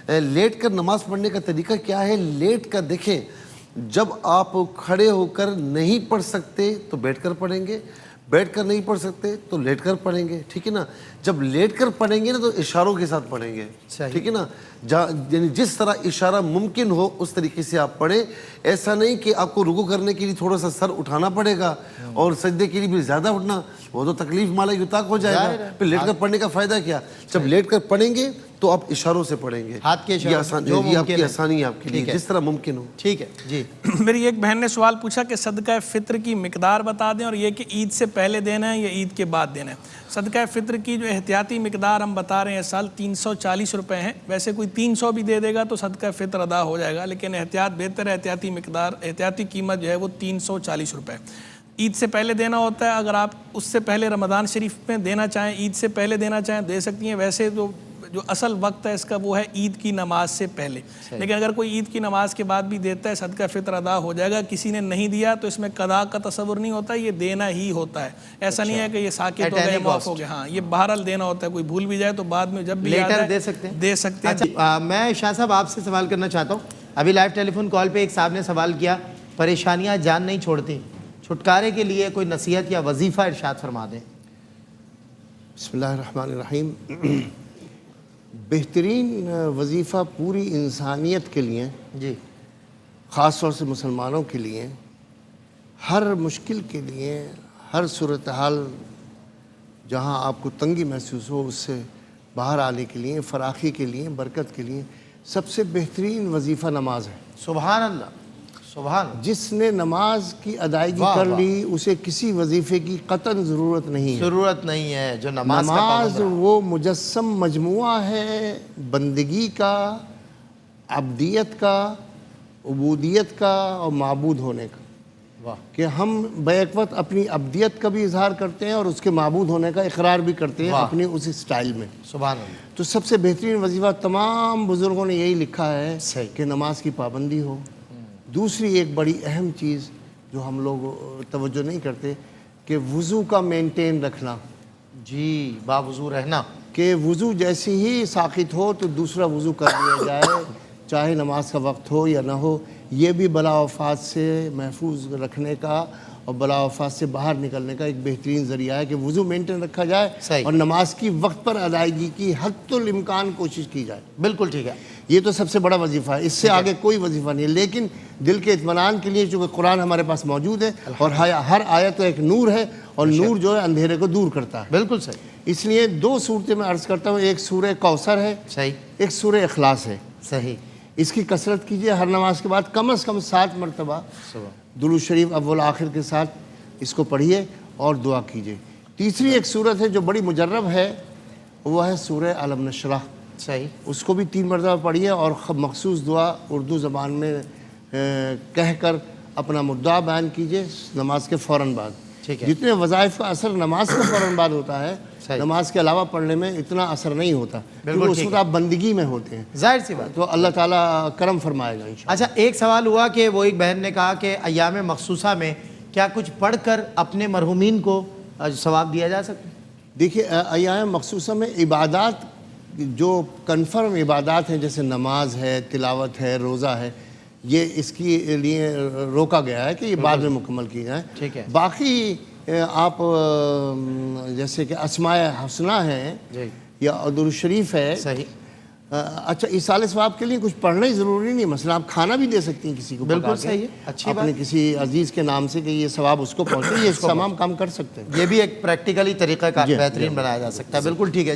Late کر نماز پڑھنے کا طریقہ کیا ہے؟ لیٹ کر دیکھیں، جب آپ کھڑے ہو کر نہیں پڑھ سکتے تو بیٹھ کر پڑھیں گے، بیٹھ کر نہیں پڑھ سکتے تو لیٹ کر پڑھیں گے، ٹھیک ہے نا؟ جب لیٹ کر پڑھیں گے نا تو اشاروں کے ساتھ پڑھیں گے، ٹھیک ہے نا؟ یعنی جس طرح اشارہ ممکن ہو اس طریقے سے آپ پڑھیں. ایسا نہیں کہ آپ کو رکوع کرنے کے لیے تھوڑا سا سر اٹھانا پڑے گا اور سجدے کے لیے بھی زیادہ اٹھنا، وہ تو تکلیف مالا یطاق ہو جائے گا. پھر لیٹ کر پڑھنے کا فائدہ کیا؟ جب لیٹ کر پڑھیں گے تو آپ اشاروں سے پڑھیں گے، ہاتھ کے اشاروں یہ آپ کی آسانی ہے آپ کے لیے، جس طرح ممکن ہو. ٹھیک ہے جی. میری ایک بہن نے سوال پوچھا کہ صدقہ فطر کی مقدار بتا دیں، اور یہ کہ عید سے پہلے دینا ہے یا عید کے بعد دینا ہے. صدقہ فطر کی جو احتیاطی مقدار ہم بتا رہے ہیں اس سال 340 روپے ہیں. ویسے کوئی 300 بھی دے دے گا تو صدقہ فطر ادا ہو جائے گا، لیکن احتیاط بہتر ہے. احتیاطی مقدار، احتیاطی قیمت جو ہے وہ 340 روپے. عید سے پہلے دینا ہوتا ہے، اگر آپ اس سے پہلے رمضان شریف میں دینا چاہیں، عید سے پہلے دینا چاہیں دے سکتی ہیں. ویسے تو جو اصل وقت ہے اس کا وہ ہے عید کی نماز سے پہلے، لیکن اگر کوئی عید کی نماز کے بعد بھی دیتا ہے صدقہ فطر ادا ہو جائے گا. کسی نے نہیں دیا تو اس میں قضا کا تصور نہیں ہوتا، یہ دینا ہی ہوتا ہے. ایسا نہیں ہے کہ یہ ساکت ہو گیا، معاف ہو گیا. ہاں، یہ بہرحال دینا ہوتا ہے. کوئی بھول بھی جائے تو بعد میں جب بھی یاد آئے دے سکتے ہیں، دے سکتے ہیں. میں شاہ صاحب آپ سے سوال کرنا چاہتا ہوں. ابھی لائیو ٹیلی فون کال پہ ایک صاحب نے سوال کیا، پریشانیاں جان نہیں چھوڑتی، چھٹکارے کے لیے کوئی نصیحت یا وظیفہ ارشاد فرما دیں. بسم اللہ الرحمن الرحیم. بہترین وظیفہ پوری انسانیت کے لیے، جی، خاص طور سے مسلمانوں کے لیے، ہر مشکل کے لیے، ہر صورتحال جہاں آپ کو تنگی محسوس ہو اس سے باہر آنے کے لیے، فراخی کے لیے، برکت کے لیے سب سے بہترین وظیفہ نماز ہے. سبحان اللہ، سبحان اللہ. جس نے نماز کی ادائیگی کر لی اسے کسی وظیفے کی قطعاً ضرورت نہیں ہے. جو نماز وہ مجسم مجموعہ ہے بندگی کا، عبدیت کا، عبودیت کا اور معبود ہونے کا. کہ ہم بیک وقت اپنی عبدیت کا بھی اظہار کرتے ہیں اور اس کے معبود ہونے کا اقرار بھی کرتے ہیں اپنی اسی سٹائل میں. سبحان اللہ. تو سب سے بہترین وظیفہ تمام بزرگوں نے یہی لکھا ہے کہ نماز کی پابندی ہو. دوسری ایک بڑی اہم چیز جو ہم لوگ توجہ نہیں کرتے کہ وضو کا مینٹین رکھنا. جی، باوضو رہنا. کہ وضو جیسی ہی ساقط ہو تو دوسرا وضو کر لیا جائے، چاہے نماز کا وقت ہو یا نہ ہو. یہ بھی بلا وفات سے محفوظ رکھنے کا اور بلا وفات سے باہر نکلنے کا ایک بہترین ذریعہ ہے کہ وضو مینٹین رکھا جائے اور نماز کی وقت پر ادائیگی کی حد الامکان کوشش کی جائے. بالکل ٹھیک ہے. یہ تو سب سے بڑا وظیفہ ہے، اس سے آگے کوئی وظیفہ نہیں ہے. لیکن دل کے اطمینان کے لیے چونکہ قرآن ہمارے پاس موجود ہے اور ہر آیت ایک نور ہے اور نور جو ہے اندھیرے کو دور کرتا ہے. بالکل صحیح. اس لیے دو صورتیں میں عرض کرتا ہوں، ایک سورہ کوثر ہے، صحیح، ایک سورہ اخلاص ہے. صحیح. اس کی کثرت کیجئے. ہر نماز کے بعد کم از کم 7 مرتبہ درود شریف اول آخر کے ساتھ اس کو پڑھیے اور دعا کیجئے. تیسری ایک سورت ہے جو بڑی مجرب ہے، وہ ہے سورہ الم نشرح. صحیح. اس کو بھی 3 مرتبہ پڑھیے اور مخصوص دعا اردو زبان میں کہہ کر اپنا مدعا بیان کیجئے نماز کے فوراً بعد. جتنے وظائف کا اثر نماز کے فوراً بعد ہوتا ہے، نماز کے علاوہ پڑھنے میں اتنا اثر نہیں ہوتا، کیونکہ اس وقت آپ بندگی میں ہوتے ہیں. ظاہر سی بات. تو اللہ تعالیٰ کرم فرمائے گا انشاءاللہ. اچھا، ایک سوال ہوا کہ وہ ایک بہن نے کہا کہ ایام مخصوصہ میں کیا کچھ پڑھ کر اپنے مرحومین کو ثواب دیا جا سکتا ہے؟ دیکھیے، ایام مخصوصہ میں عبادات جو کنفرم عبادات ہیں جیسے نماز ہے، تلاوت ہے، روزہ ہے، یہ اس کے لیے روکا گیا ہے کہ یہ بعد میں مکمل کی جائیں. ٹھیک ہے. باقی آپ جیسے کہ اسماء حسنہ ہیں یا درود شریف ہے. صحیح. اچھا، ایصال ثواب کے لیے کچھ پڑھنا ہی ضروری نہیں. مثلا آپ کھانا بھی دے سکتی ہیں کسی کو. بالکل صحیح ہے. اچھی بات. اپنے کسی عزیز کے نام سے کہ یہ ثواب اس کو پہنچے، یہ تمام کام کر سکتے ہیں. یہ بھی ایک پریکٹیکلی طریقہ کا بہترین بنایا جا سکتا ہے. بالکل ٹھیک ہے.